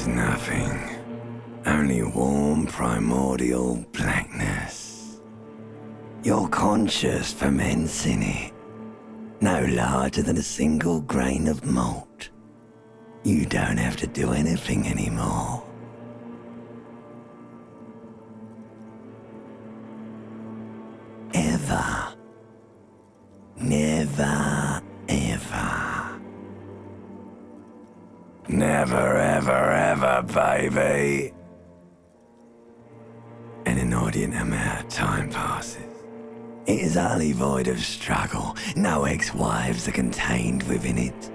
There's nothing. Only warm primordial blackness. Your conscious ferments in it. No larger than a single grain of malt. You don't have to do anything anymore. Ever. Never, ever. Never, ever, ever, baby. An inordinate amount of time passes. It is utterly void of struggle. No ex-wives are contained within it.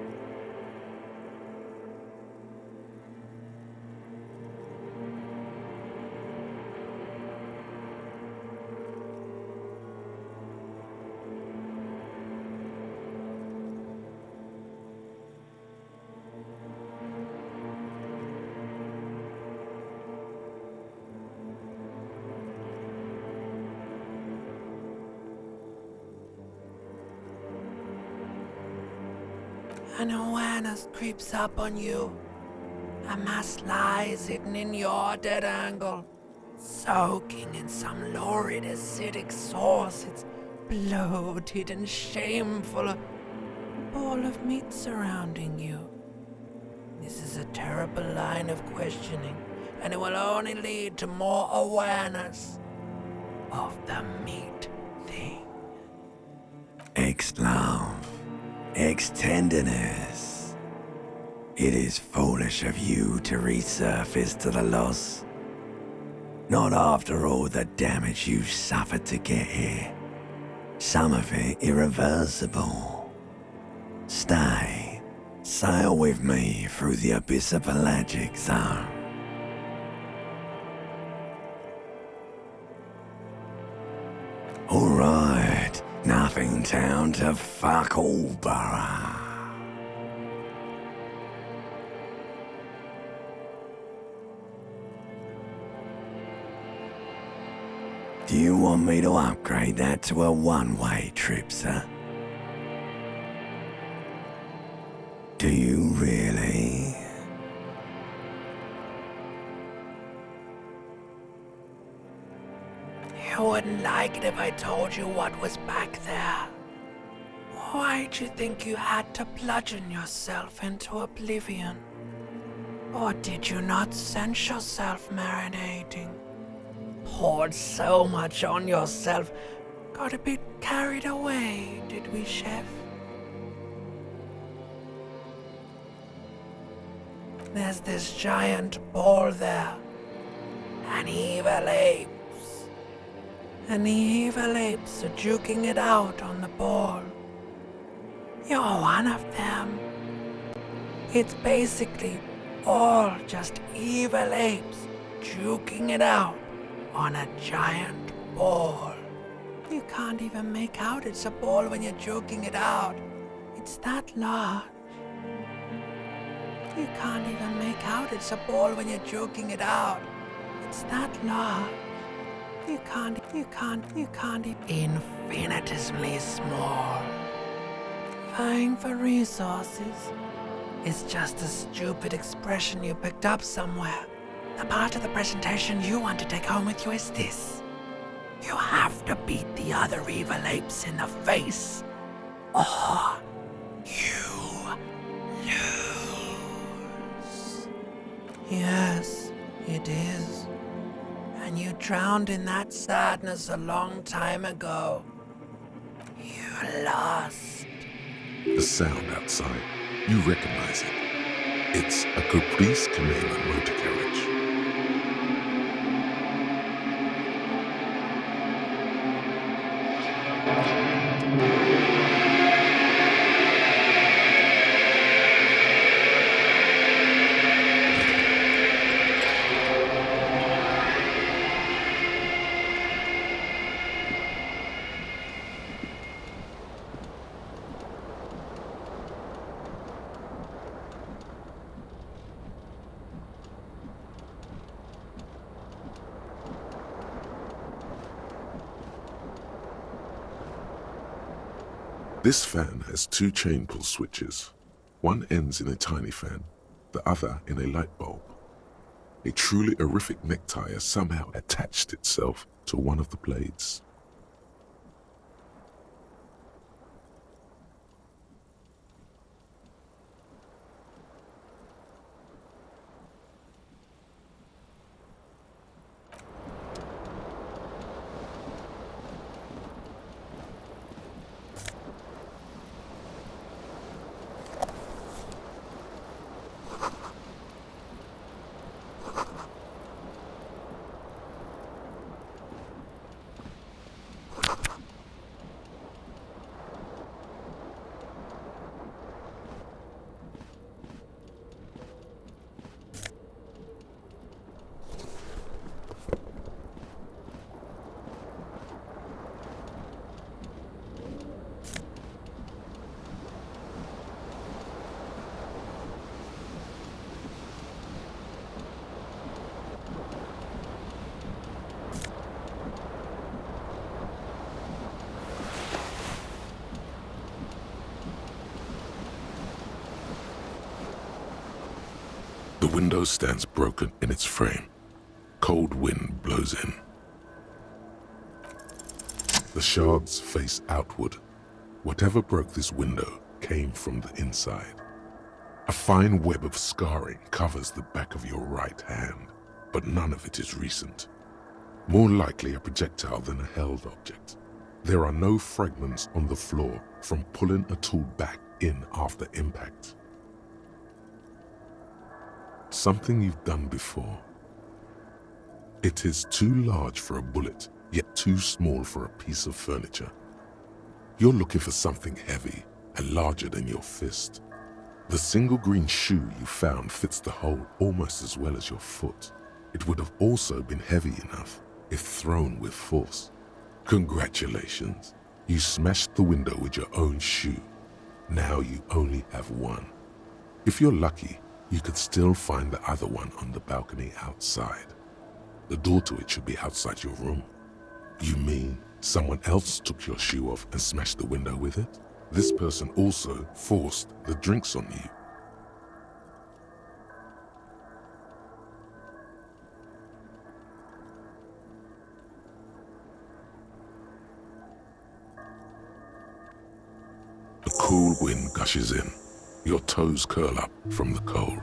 An awareness creeps up on you. A mass lies hidden in your dead angle, soaking in some lurid acidic sauce. It's bloated and shameful, a ball of meat surrounding you. This is a terrible line of questioning, and it will only lead to more awareness of the meat thing. Ex-love. Ex-tenderness. It is foolish of you to resurface to the loss. Not after all the damage you suffered to get here. Some of it irreversible. Stay. Sail with me through the abyss of pelagic zone. Alright. Nothing town to fuck all borough. Do you want me to upgrade that to a one-way trip, sir? Do you really? You wouldn't like it if I told you what was back there. Why'd you think you had to bludgeon yourself into oblivion? Or did you not sense yourself marinating? Poured so much on yourself, got a bit carried away, did we, Chef? There's this giant ball there. An evil ape. And the evil apes are juking it out on the ball. You're one of them. It's basically all just evil apes juking it out on a giant ball. You can't even make out it's a ball when you're juking it out. It's that large. You can't even make out it's a ball when you're juking it out. It's that large. You can't infinitesimally small. Vying for resources is just a stupid expression you picked up somewhere. The part of the presentation you want to take home with you is this. You have to beat the other evil apes in the face, or you lose. Yes, it is. And you drowned in that sadness a long time ago. You lost. The sound outside, you recognize it. It's a Caprice Camilla motor carriage. This fan has two chain pull switches. One ends in a tiny fan, the other in a light bulb. A truly horrific necktie has somehow attached itself to one of the blades. The window stands broken in its frame. Cold wind blows in. The shards face outward. Whatever broke this window came from the inside. A fine web of scarring covers the back of your right hand, but none of it is recent. More likely a projectile than a held object. There are no fragments on the floor from pulling a tool back in after impact. Something you've done before. It is too large for a bullet, yet too small for a piece of furniture. You're looking for something heavy and larger than your fist. The single green shoe you found fits the hole almost as well as your foot. It would have also been heavy enough if thrown with force. Congratulations, you smashed the window with your own shoe. Now you only have one. If you're lucky, you could still find the other one on the balcony outside. The door to it should be outside your room. You mean someone else took your shoe off and smashed the window with it? This person also forced the drinks on you. A cool wind gushes in. Your toes curl up from the cold.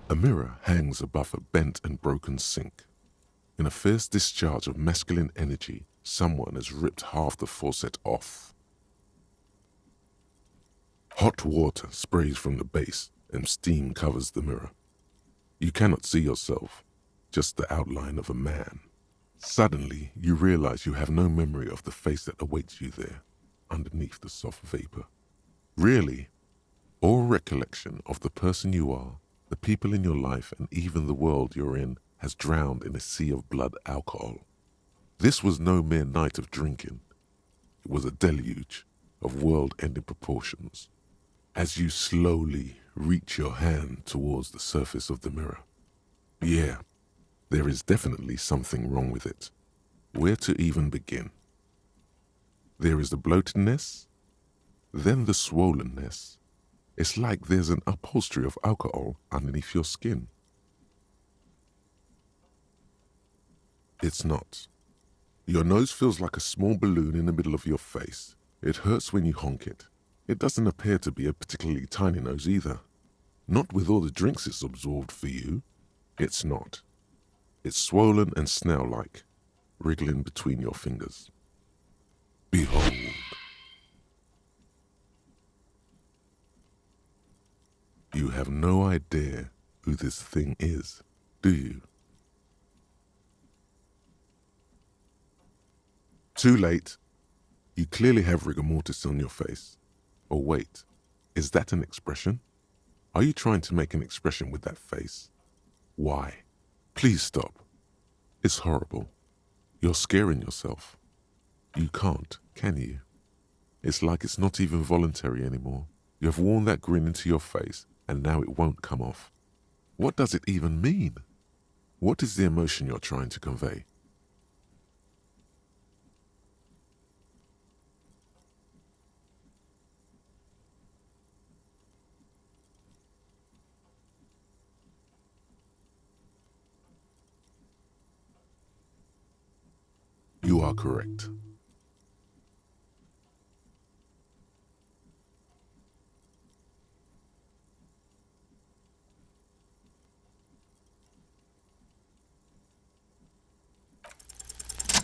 A mirror hangs above a bent and broken sink. In a fierce discharge of masculine energy, someone has ripped half the faucet off. Hot water sprays from the base and steam covers the mirror. You cannot see yourself, just the outline of a man. Suddenly, you realize you have no memory of the face that awaits you there, underneath the soft vapor. Really, all recollection of the person you are, the people in your life, and even the world you're in has drowned in a sea of blood alcohol. This was no mere night of drinking. It was a deluge of world-ending proportions. As you slowly reach your hand towards the surface of the mirror. Yeah, there is definitely something wrong with it. Where to even begin? There is the bloatedness, then the swollenness. It's like there's an upholstery of alcohol underneath your skin. It's not. Your nose feels like a small balloon in the middle of your face. It hurts when you honk it. It doesn't appear to be a particularly tiny nose either. Not with all the drinks it's absorbed for you. It's not. It's swollen and snail-like, wriggling between your fingers. Behold. You have no idea who this thing is, do you? Too late. You clearly have rigor mortis on your face. Or wait, is that an expression? Are you trying to make an expression with that face? Why? Please stop. It's horrible. You're scaring yourself. You can't, can you? It's like it's not even voluntary anymore. You have worn that grin into your face, and now it won't come off. What does it even mean? What is the emotion you're trying to convey? You are correct.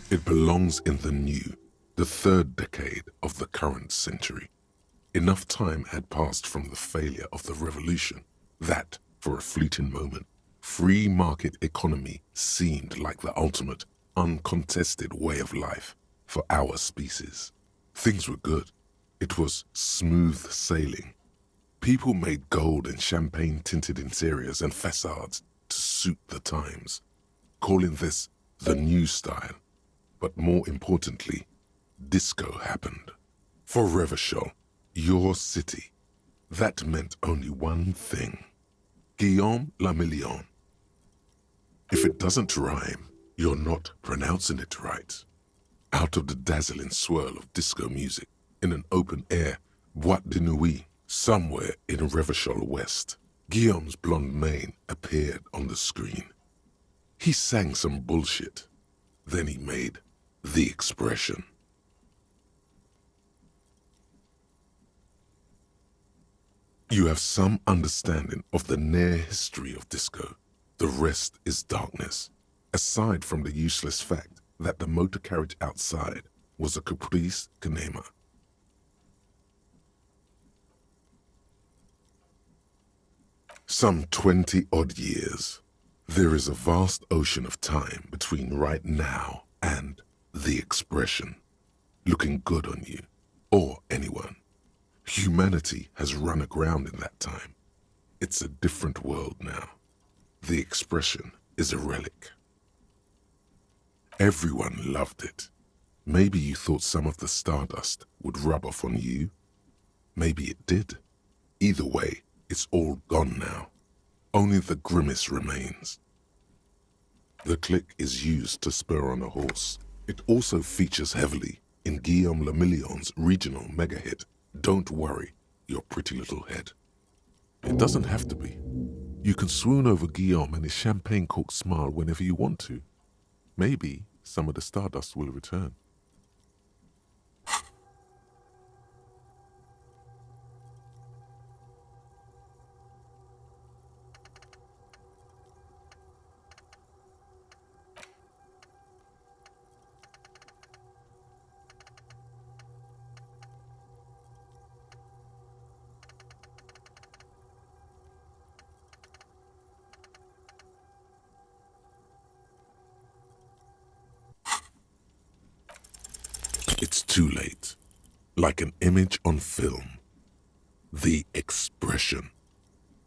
It belongs in the new, the third decade of the current century. Enough time had passed from the failure of the revolution that, for a fleeting moment, free market economy seemed like the ultimate, uncontested way of life for our species. Things were good. It was smooth sailing. People made gold and champagne-tinted interiors and facades to suit the times, calling this the new style. But more importantly, disco happened. For Revachol, your city, that meant only one thing. Guillaume le Million. If it doesn't rhyme, you're not pronouncing it right. Out of the dazzling swirl of disco music, in an open-air boîte de nuit, somewhere in Revachol West, Guillaume's blonde mane appeared on the screen. He sang some bullshit. Then he made the expression. You have some understanding of the near history of disco. The rest is darkness, aside from the useless fact that the motor carriage outside was a caprice cinema. Some 20-odd years. There is a vast ocean of time between right now and the expression, looking good on you, or anyone. Humanity has run aground in that time. It's a different world now. The expression is a relic. Everyone loved it. Maybe you thought some of the stardust would rub off on you. Maybe it did. Either way, it's all gone now. Only the grimace remains. The click is used to spur on a horse. It also features heavily in Guillaume le Million's regional mega hit, Don't Worry, Your Pretty Little Head. It doesn't have to be. You can swoon over Guillaume and his champagne-corked smile whenever you want to. Maybe some of the stardust will return. too late. Like an image on film, the expression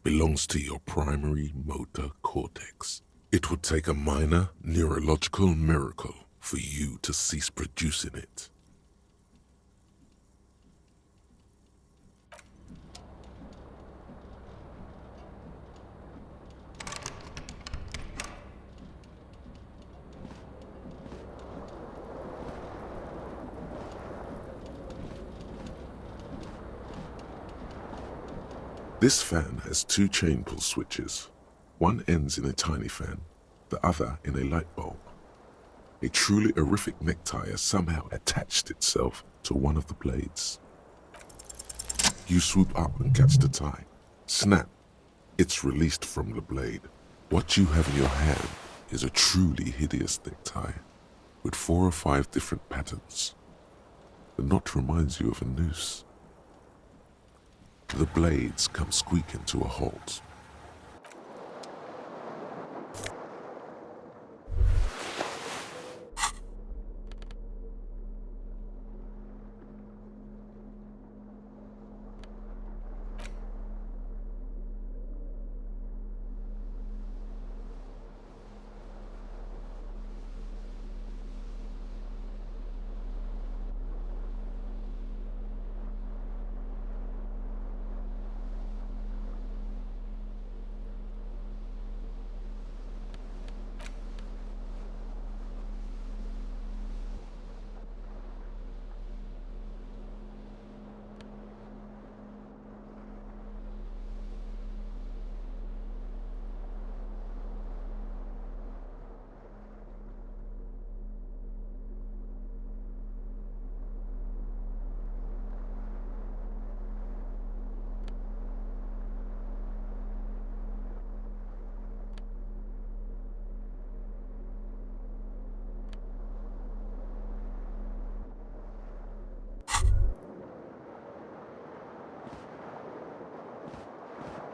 belongs to your primary motor cortex. It would take a minor neurological miracle for you to cease producing it. This fan has two chain pull switches. One ends in a tiny fan, the other in a light bulb. A truly horrific necktie has somehow attached itself to one of the blades. You swoop up and catch the tie. Snap! It's released from the blade. What you have in your hand is a truly hideous necktie with 4 or 5 different patterns. The knot reminds you of a noose. The blades come squeaking to a halt.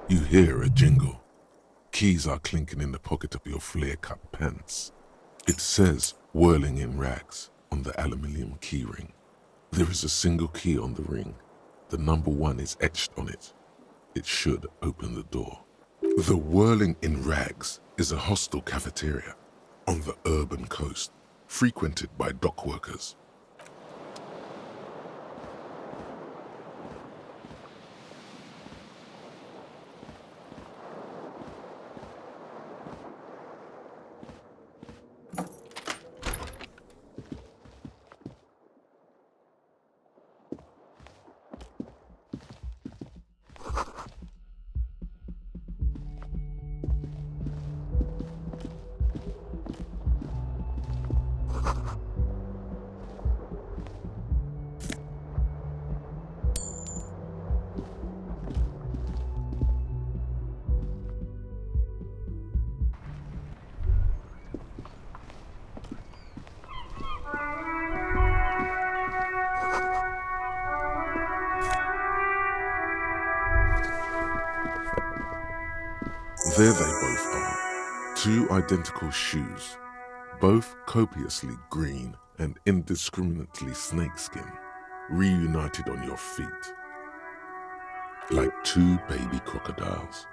You hear a jingle. Keys are clinking in the pocket of your flare-cut pants. It says "whirling in rags" on the aluminium key ring. There is a single key on the ring. The number 1 is etched on it. It should open the door. The Whirling in Rags is a hostel cafeteria on the urban coast, frequented by dock workers. There they both are, 2 identical shoes, both copiously green and indiscriminately snakeskin, reunited on your feet, like 2 baby crocodiles.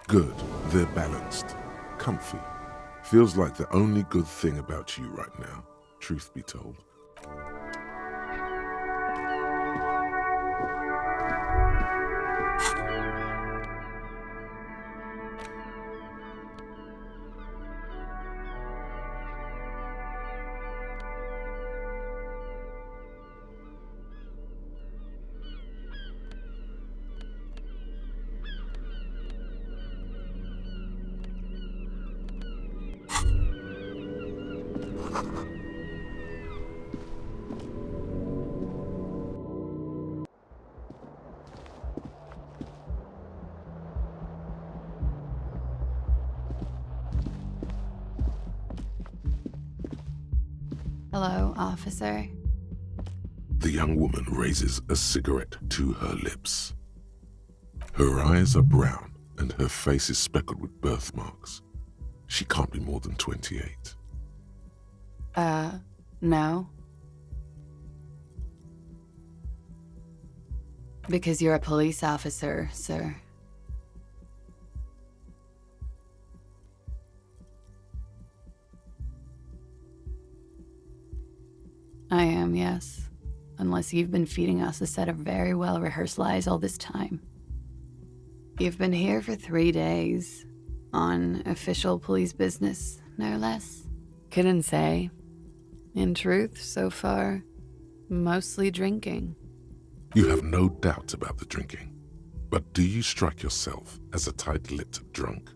Good, they're balanced, comfy. Feels like the only good thing about you right now, truth be told. Hello, officer. The young woman raises a cigarette to her lips. Her eyes are brown and her face is speckled with birthmarks. She can't be more than 28. No. Because you're a police officer, sir. I am, yes. Unless you've been feeding us a set of very well-rehearsed lies all this time. You've been here for 3 days, on official police business, no less. Couldn't say. In truth, so far, mostly drinking. You have no doubt about the drinking. But do you strike yourself as a tight-lipped drunk?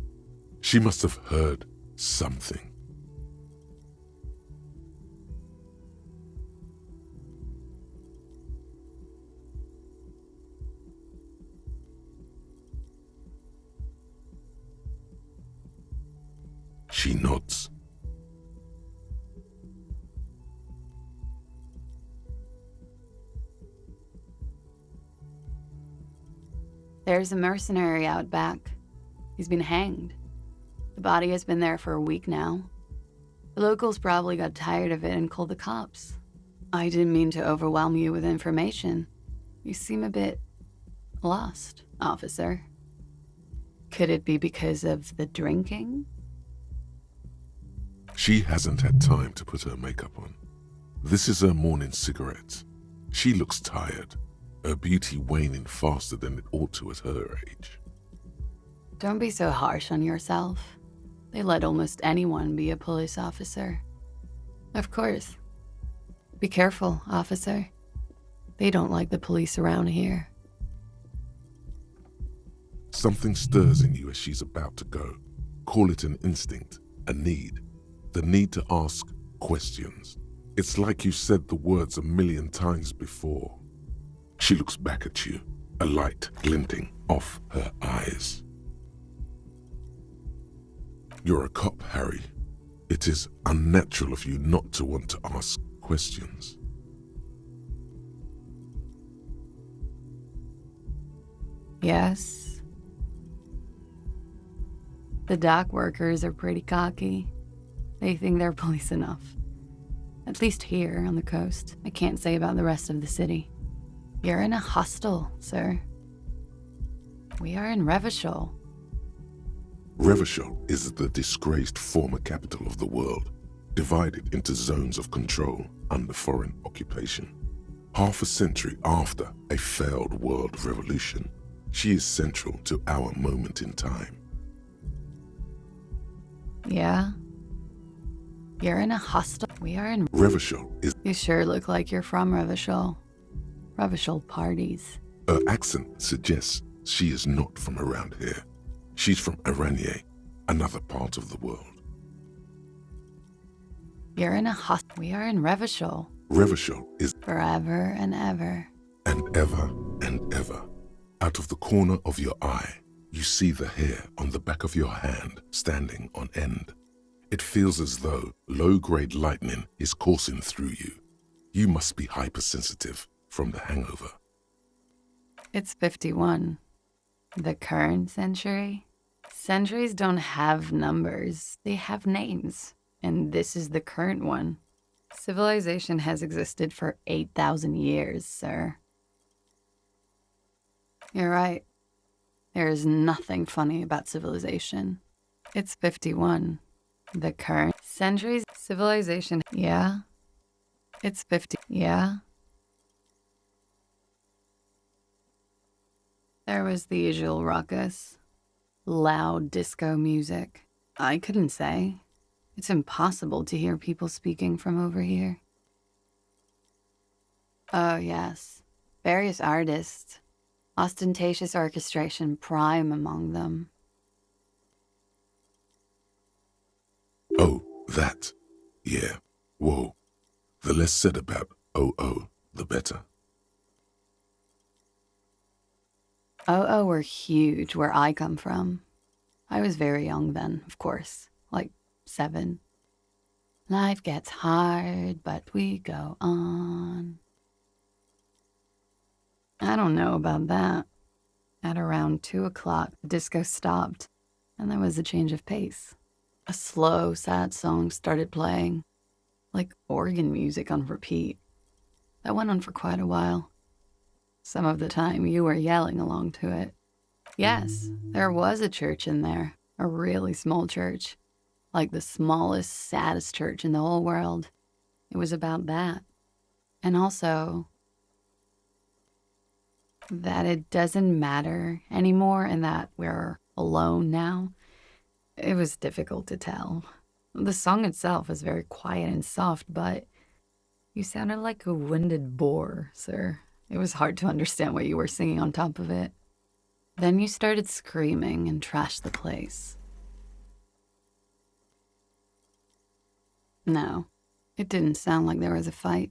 She must have heard something. She nods. There's a mercenary out back. He's been hanged. The body has been there for a week now. The locals probably got tired of it and called the cops. I didn't mean to overwhelm you with information. You seem a bit lost, officer. Could it be because of the drinking? She hasn't had time to put her makeup on. This is her morning cigarette. She looks tired, her beauty waning faster than it ought to at her age. Don't be so harsh on yourself. They let almost anyone be a police officer. Of course. Be careful, officer. They don't like the police around here. Something stirs in you as she's about to go. Call it an instinct, a need. The need to ask questions. It's like you said the words 1,000,000 times before. She looks back at you, a light glinting off her eyes. You're a cop, Harry. It is unnatural of you not to want to ask questions. Yes. The dock workers are pretty cocky. They think they're police enough. At least here on the coast. I can't say about the rest of the city. You're in a hostel, sir. We are in Revachol. Revachol is the disgraced former capital of the world, divided into zones of control under foreign occupation. Half a century after a failed world revolution, she is central to our moment in time. Yeah? You're in a hostel. We are in... Revachol is... You sure look like you're from Revachol. Revachol parties. Her accent suggests she is not from around here. She's from Aranier, another part of the world. You're in a hostel. We are in Revachol. Revachol is... Forever and ever. And ever and ever. Out of the corner of your eye, you see the hair on the back of your hand standing on end. It feels as though low-grade lightning is coursing through you. You must be hypersensitive from the hangover. It's 51. The current century? Centuries don't have numbers. They have names. And this is the current one. Civilization has existed for 8,000 years, sir. You're right. There is nothing funny about civilization. It's 51. The current centuries civilization. Yeah. It's 50. Yeah. There was the usual ruckus. Loud disco music. I couldn't say. It's impossible to hear people speaking from over here. Oh, yes. Various artists. Ostentatious orchestration prime among them. Oh, that. Yeah. Whoa. The less said about OO, the better. OO were huge where I come from. I was very young then, of course, like 7. Life gets hard, but we go on. I don't know about that. At around 2 o'clock, the disco stopped, and there was a change of pace. A slow, sad song started playing, like organ music on repeat. That went on for quite a while. Some of the time you were yelling along to it. Yes, there was a church in there, a really small church. Like the smallest, saddest church in the whole world. It was about that. And also, that it doesn't matter anymore and that we're alone now. It was difficult to tell. The song itself is very quiet and soft, but you sounded like a winded boar, sir. It was hard to understand what you were singing on top of it. Then you started screaming and trashed the place. No, it didn't sound like there was a fight.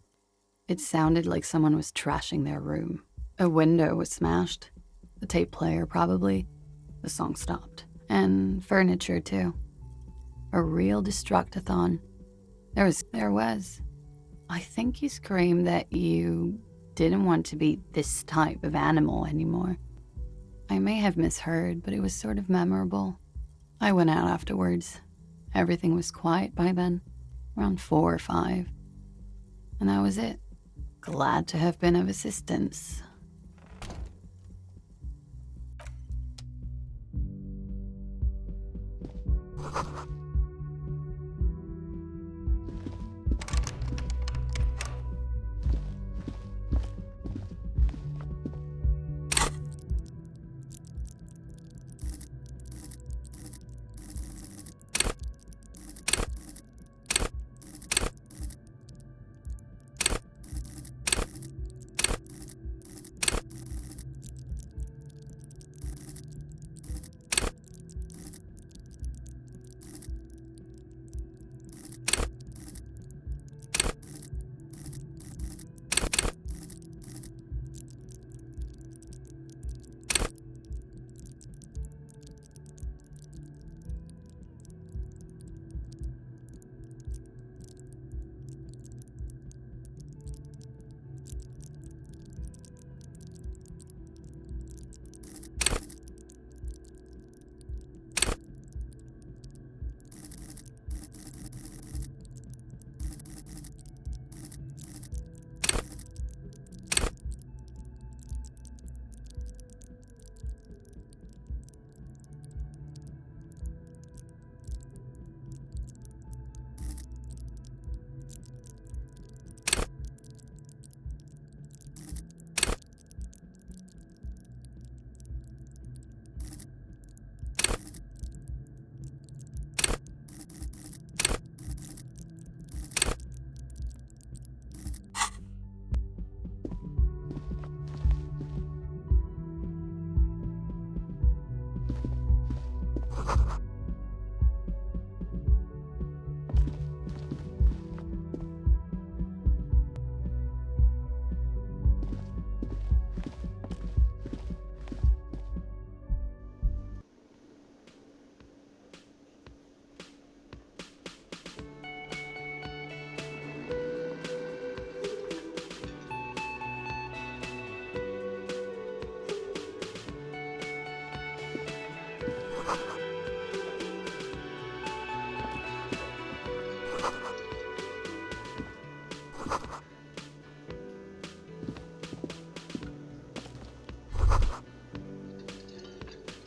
It sounded like someone was trashing their room. A window was smashed. The tape player, probably. The song stopped. And furniture, too. A real destructathon. There was. I think you screamed that you didn't want to be this type of animal anymore. I may have misheard, but it was sort of memorable. I went out afterwards. Everything was quiet by then. Around 4 or 5. And that was it. Glad to have been of assistance.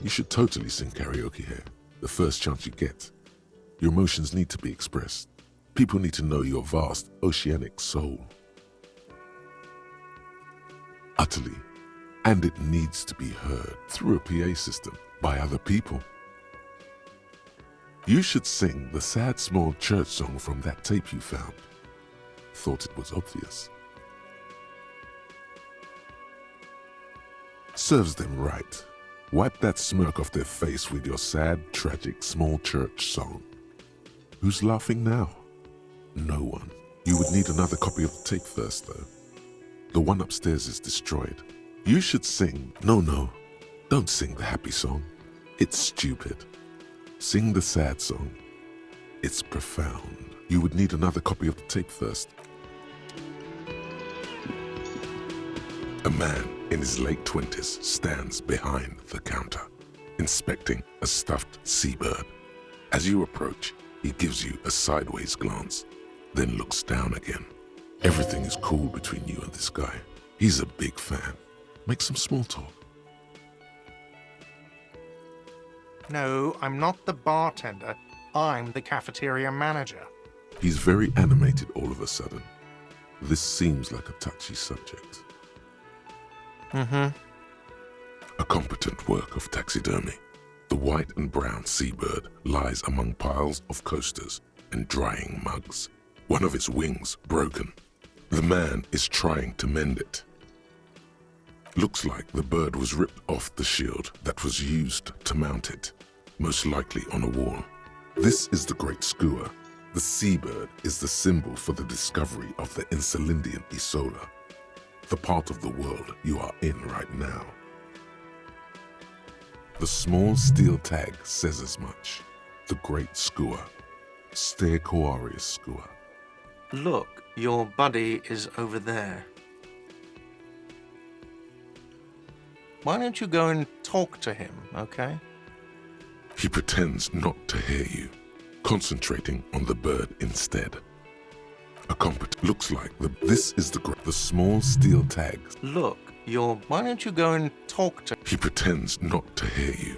You should totally sing karaoke here, the first chance you get. Your emotions need to be expressed. People need to know your vast, oceanic soul. Utterly. And it needs to be heard through a PA system by other people. You should sing the sad small church song from that tape you found. Thought it was obvious. Serves them right. Wipe that smirk off their face with your sad, tragic, small church song. Who's laughing now? No one. You would need another copy of the tape first, though. The one upstairs is destroyed. You should sing. No, don't sing the happy song. It's stupid. Sing the sad song. It's profound. You would need another copy of the tape first. A man in his late 20s stands behind the counter, inspecting a stuffed seabird. As you approach, he gives you a sideways glance, then looks down again. Everything is cool between you and this guy. He's a big fan. Make some small talk. No, I'm not the bartender. I'm the cafeteria manager. He's very animated all of a sudden. This seems like a touchy subject. A competent work of taxidermy. The white and brown seabird lies among piles of coasters and drying mugs. One of its wings broken. The man is trying to mend it. Looks like the bird was ripped off the shield that was used to mount it, most likely on a wall. This is the great skua. The seabird is the symbol for the discovery of the Insulindian Isola, the part of the world you are in right now. The small steel tag says as much. The great skua, Stegosaurus skua. Look, your buddy is over there. Why don't you go and talk to him, okay? He pretends not to hear you, concentrating on the bird instead. Looks like this is the small steel tag. Look, why don't you go and talk to... He pretends not to hear you.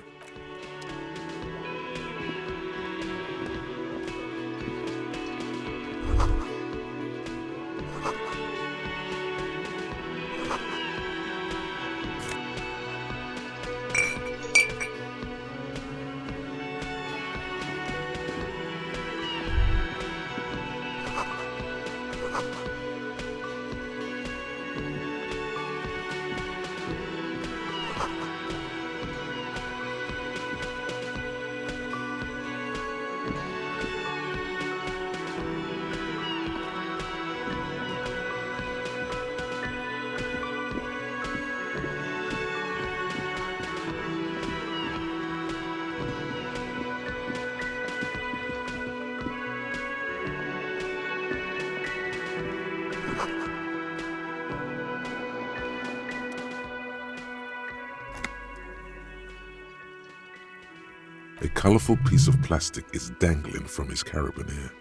A colorful piece of plastic is dangling from his carabiner.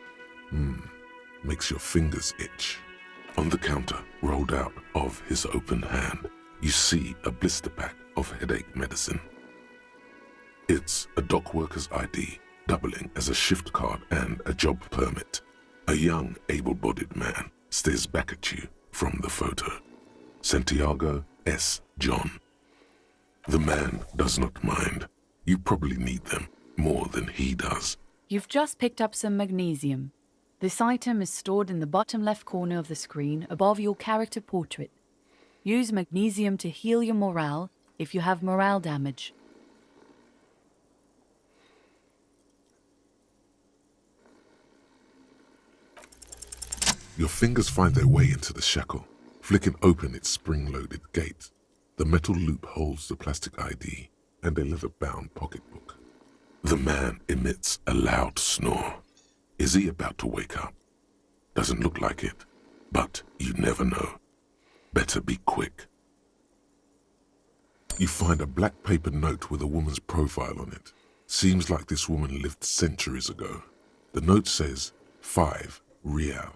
Makes your fingers itch. On the counter, rolled out of his open hand, you see a blister pack of headache medicine. It's a dock worker's ID, doubling as a shift card and a job permit. A young, able-bodied man stares back at you from the photo. Santiago S. John. The man does not mind. You probably need them more than he does. You've just picked up some magnesium. This item is stored in the bottom left corner of the screen above your character portrait. Use magnesium to heal your morale if you have morale damage. Your fingers find their way into the shackle, flicking open its spring-loaded gate. The metal loop holds the plastic ID and a leather-bound pocketbook. The man emits a loud snore. Is he about to wake up? Doesn't look like it, but you never know. Better be quick. You find a black paper note with a woman's profile on it. Seems like this woman lived centuries ago. The note says, 5 real.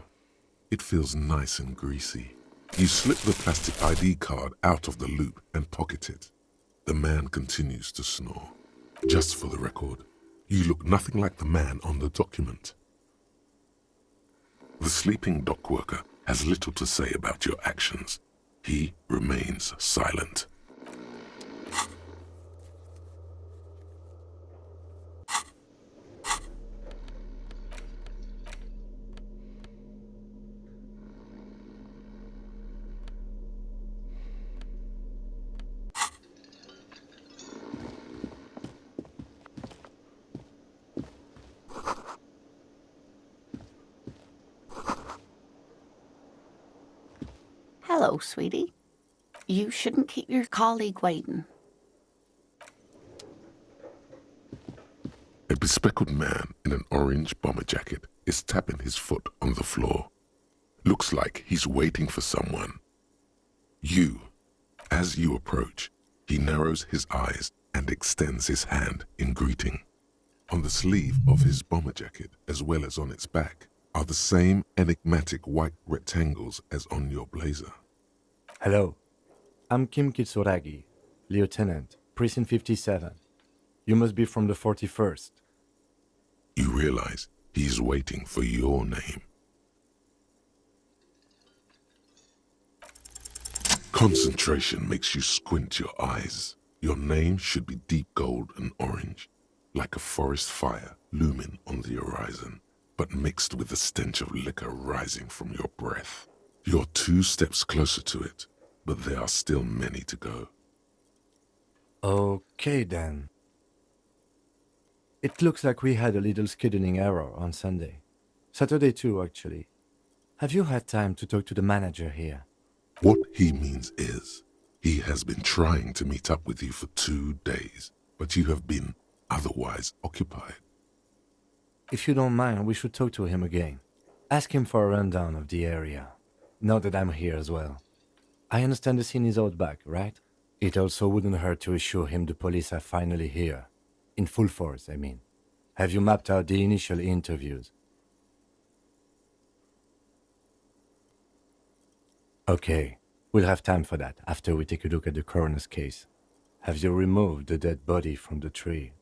It feels nice and greasy. You slip the plastic ID card out of the loop and pocket it. The man continues to snore. Just for the record, you look nothing like the man on the document. The sleeping dock worker has little to say about your actions. He remains silent. Hello, sweetie. You shouldn't keep your colleague waiting. A bespectacled man in an orange bomber jacket is tapping his foot on the floor. Looks like he's waiting for someone. As you approach, he narrows his eyes and extends his hand in greeting. On the sleeve of his bomber jacket, as well as on its back, are the same enigmatic white rectangles as on your blazer. Hello. I'm Kim Kitsuragi, Lieutenant, Precinct 57. You must be from the 41st. You realize he's waiting for your name. Concentration makes you squint your eyes. Your name should be deep gold and orange, like a forest fire looming on the horizon, but mixed with the stench of liquor rising from your breath. You're 2 steps closer to it, but there are still many to go. Okay then. It looks like we had a little scheduling error on Sunday. Saturday too, actually. Have you had time to talk to the manager here? What he means is, he has been trying to meet up with you for 2 days, but you have been otherwise occupied. If you don't mind, we should talk to him again. Ask him for a rundown of the area. Now that I'm here as well. I understand the scene is out back, right? It also wouldn't hurt to assure him the police are finally here. In full force, I mean. Have you mapped out the initial interviews? Okay, we'll have time for that after we take a look at the coroner's case. Have you removed the dead body from the tree?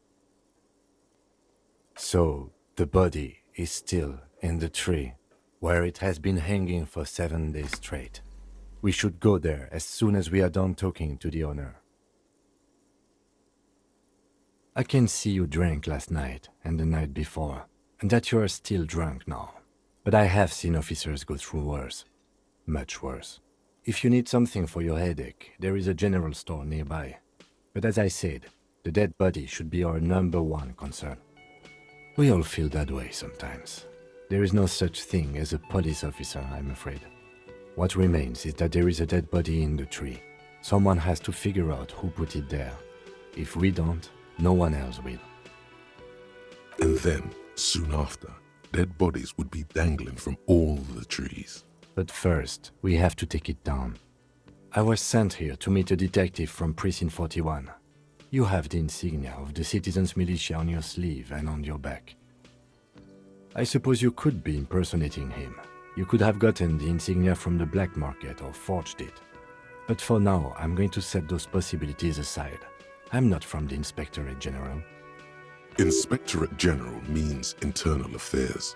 So, the body is still in the tree, where it has been hanging for 7 days straight. We should go there as soon as we are done talking to the owner. I can see you drank last night and the night before, and that you are still drunk now. But I have seen officers go through worse. Much worse. If you need something for your headache, there is a general store nearby. But as I said, the dead body should be our #1 concern. We all feel that way sometimes. There is no such thing as a police officer, I'm afraid. What remains is that there is a dead body in the tree. Someone has to figure out who put it there. If we don't, no one else will. And then, soon after, dead bodies would be dangling from all the trees. But first, we have to take it down. I was sent here to meet a detective from Precinct 41. You have the insignia of the Citizens Militia on your sleeve and on your back. I suppose you could be impersonating him. You could have gotten the insignia from the black market or forged it. But for now, I'm going to set those possibilities aside. I'm not from the Inspectorate General. Inspectorate General means internal affairs.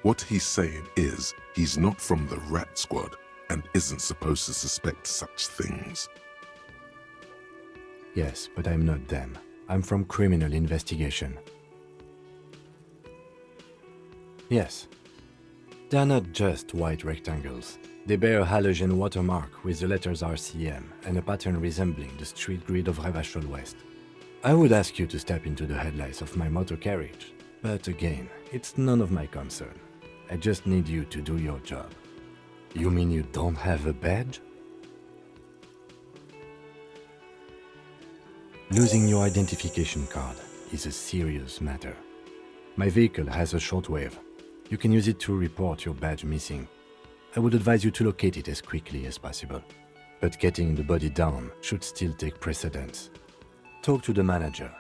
What he's saying is, he's not from the rat squad and isn't supposed to suspect such things. Yes, but I'm not them. I'm from criminal investigation. Yes. They're not just white rectangles. They bear a halogen watermark with the letters RCM and a pattern resembling the street grid of Revachol West. I would ask you to step into the headlights of my motor carriage, but again, it's none of my concern. I just need you to do your job. You mean you don't have a badge? Losing your identification card is a serious matter. My vehicle has a shortwave. You can use it to report your badge missing. I would advise you to locate it as quickly as possible. But getting the body down should still take precedence. Talk to the manager.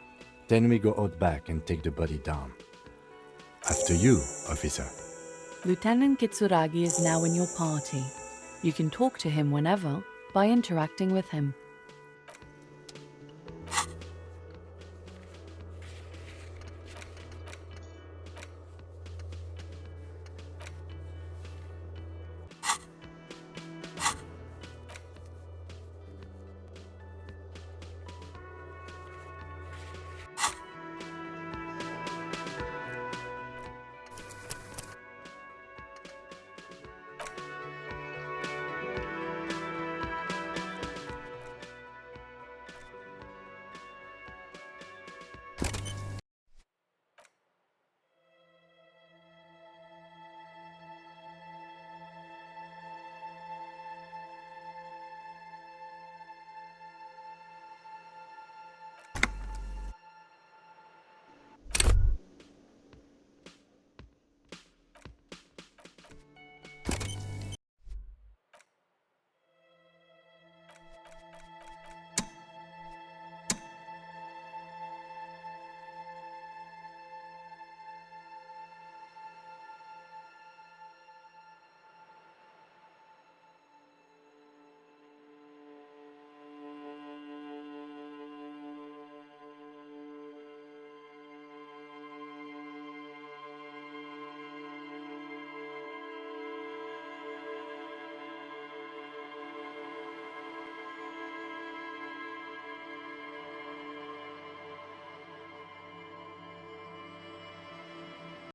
Then we go out back and take the body down. After you, officer. Lieutenant Kitsuragi is now in your party. You can talk to him whenever by interacting with him.